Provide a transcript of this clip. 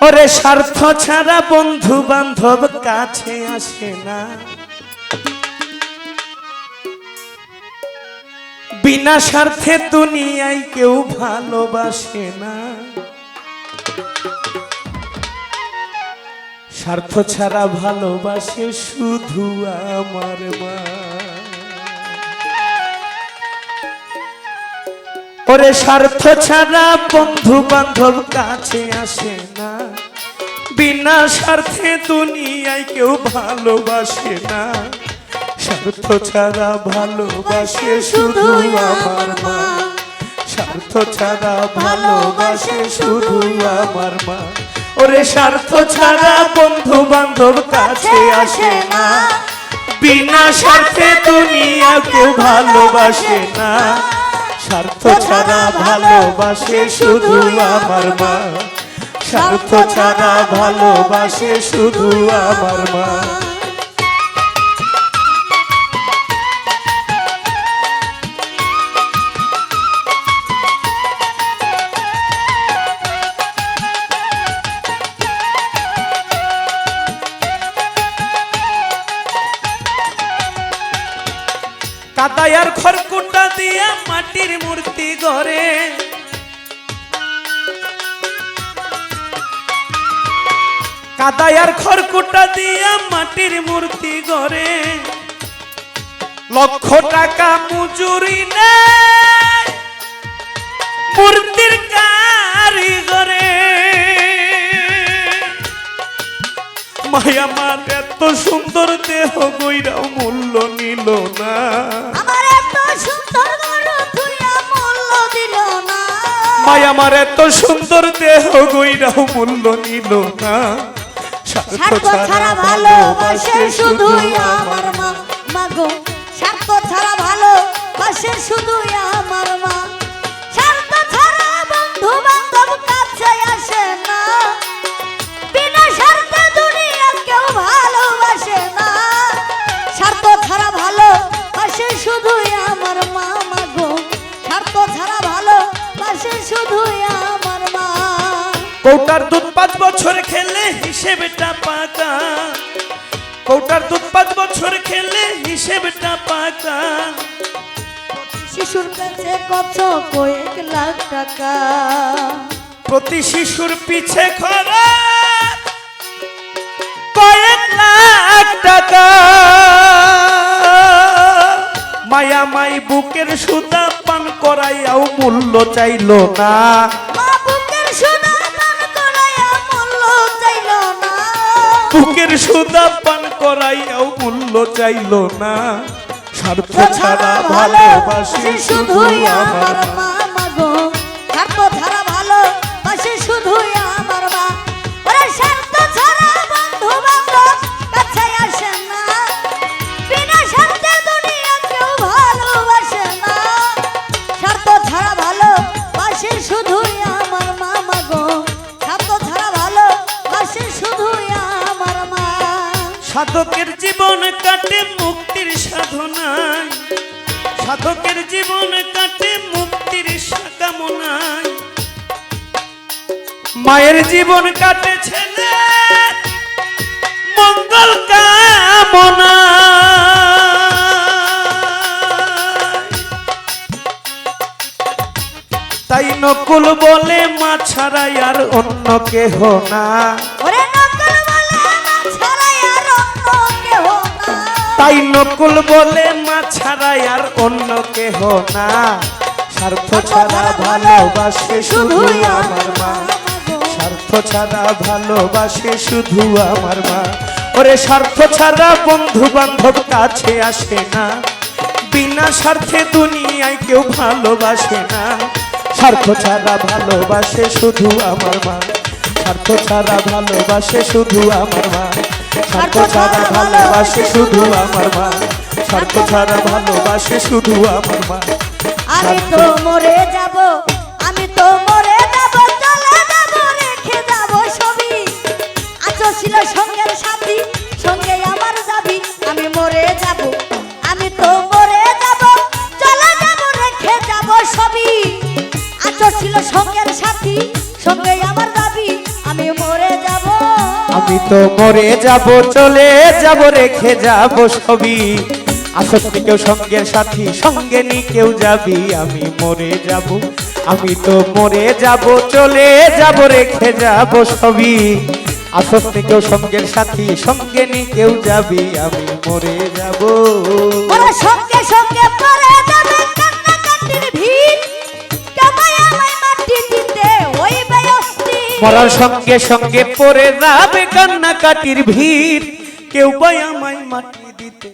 ওরে স্বার্থ ছাড়া বন্ধু বান্ধব কাছে আসে না, বিনা স্বার্থে দুনিয়ায় কেউ ভালোবাসে না। স্বার্থ ছাড়া ভালোবাসে শুধু আমার মা। ওরে স্বার্থ ছাড়া বন্ধু বান্ধব কাছে আসে না, বিনা স্বার্থে দুনিয়ায় কেউ ভালোবাসে না। স্বার্থ ছাড়া ভালোবাসে শুধু আমার মা, স্বার্থ ছাড়া ভালোবাসে শুধু আমার মা। ওরে স্বার্থ ছাড়া বন্ধু বান্ধব কাছে আসে না, বিনা স্বার্থে দুনিয়া কেউ ভালোবাসে না। স্বার্থ ছাড়া ভালোবাসে শুধু আমার মা, স্বার্থ ছাড়া ভালোবাসে শুধু আমার মা। কাদায়ার খড়কুটা দিয়া মাটির মূর্তি গড়ে, কাদায়ার খড়কুটা দিয়া মাটির মূর্তি গড়ে। লক্ষ টাকা মজুরি নেয় মূর্তির কারিগরে। মায়া আমার এত সুন্দর দেহ গইরাও মূল্য নিল না, আমার এত সুন্দর মূল্য দিল না। মায়া আমার এত সুন্দর দেহ গইরাও মূল্য নিল না। স্বার্থ ছাড়া ভালোবাসে শুধু আমার মা, মাগো স্বার্থ ছাড়া ভালোবাসে শুধু আমার মা। স্বার্থ ছাড়া বন্ধু বান্ধব কাছে আসে না, বিনা স্বার্থে দুনিয়া কেউ ভালোবাসে না। স্বার্থ ছাড়া ভালোবাসে শুধু আমার মা, মাগো স্বার্থ ছাড়া ভালোবাসে শুধু আমার মা। কৌটার দুধ 5 বছর খেলে হিসেবটা পাকা, কৌটার দুধ 5 বছর খেলে হিসেবটা পাকা। শিশুর কাছে কত কয়েক লাখ টাকা, প্রতি শিশুর পিছে খরচ কয়েক লাখ টাকা। মায়া মাই বুকের সুতা পান করাইয়াও মূল্য চাইল না, বুকের সুতা পান করাইয়া মূল্য চাইল না। বুকের সুতা পান করাইয়াও মূল্য চাইল না। স্বার্থ ছাড়া ভালোবাসে শুধু আমার মা, মাগো স্বার্থ ছাড়া ভালোবাসে শুধু আমার মা। ওরে স্বার্থ ছাড়া বন্ধু বান্ধব কাছে আসে না, বিনা স্বার্থে দুনিয়া কেউ ভালোবাসে না। স্বার্থ ছাড়া ভালোবাসে শুধু আমার মা, মাগো স্বার্থ ছাড়া ভালোবাসে শুধু আমার মা। সাধকের জীবন কাটে মুক্তির সাধনায়, সাধকের জীবন কাটে মুক্তির কামনায়। মায়ের জীবন কাটে ছেলে মঙ্গল কামনা। তাই নকুল বলে মা ছাড়া আর অন্য কেহ না, ওরে নকল বলে মা ছাড়া আর অন্য কেহ না। তাই নকুল বলে মা ছাড়া আর অন্য কেহ না। স্বার্থ ছাড়া ভালোবাসে শুধু আমার মা, স্বার্থ ছাড়া ভালোবাসে শুধু আমার মা। ওরে স্বার্থ ছাড়া বন্ধু বান্ধব কাছে আসে না, বিনা স্বার্থে দুনিয়ায় কেউ ভালোবাসে না। স্বার্থ ছাড়া ভালোবাসে শুধু আমার মা, স্বার্থ ছাড়া ভালোবাসে শুধু আমার মা, স্বার্থ ছাড়া ভালোবাসে শুধু আমার মা, স্বার্থ ছাড়া ভালোবাসে শুধু আমার মা। আমি তো মরে যাব, আমি তো মরে যাব, চলে যাব রেখে যাব সবই। আছো ছিল সঙ্গের সাথী, সঙ্গে আমার যাবি। আমি মরে যাব, আমি তো মরে যাব, চলে যাব রেখে যাব সবই। আছো ছিল সঙ্গের সাথী, সঙ্গে আমার যাবি। আমি মরে যাব আমি তো মরে যাব চলে যাব রেখে যাব সবই আসতে কেউ সঙ্গের সাথী সঙ্গে নি কেউ যাবি আমি মরে যাব আমি তো মরে যাব চলে যাব রেখে যাব সবই আসতে কেউ সঙ্গের সাথী সঙ্গে নি কেউ যাবি আমি মরে যাব ওরা সঙ্গে সঙ্গে পরে যাবে কান্নাকাটির ভিড় কামাই আমায় মাটি দিতে ওই ব্যস্তি মরার সঙ্গে সঙ্গে পড়ে যাবে কান্নাকাটির ভিড় কেউ পায় আমায় মাটি দিতে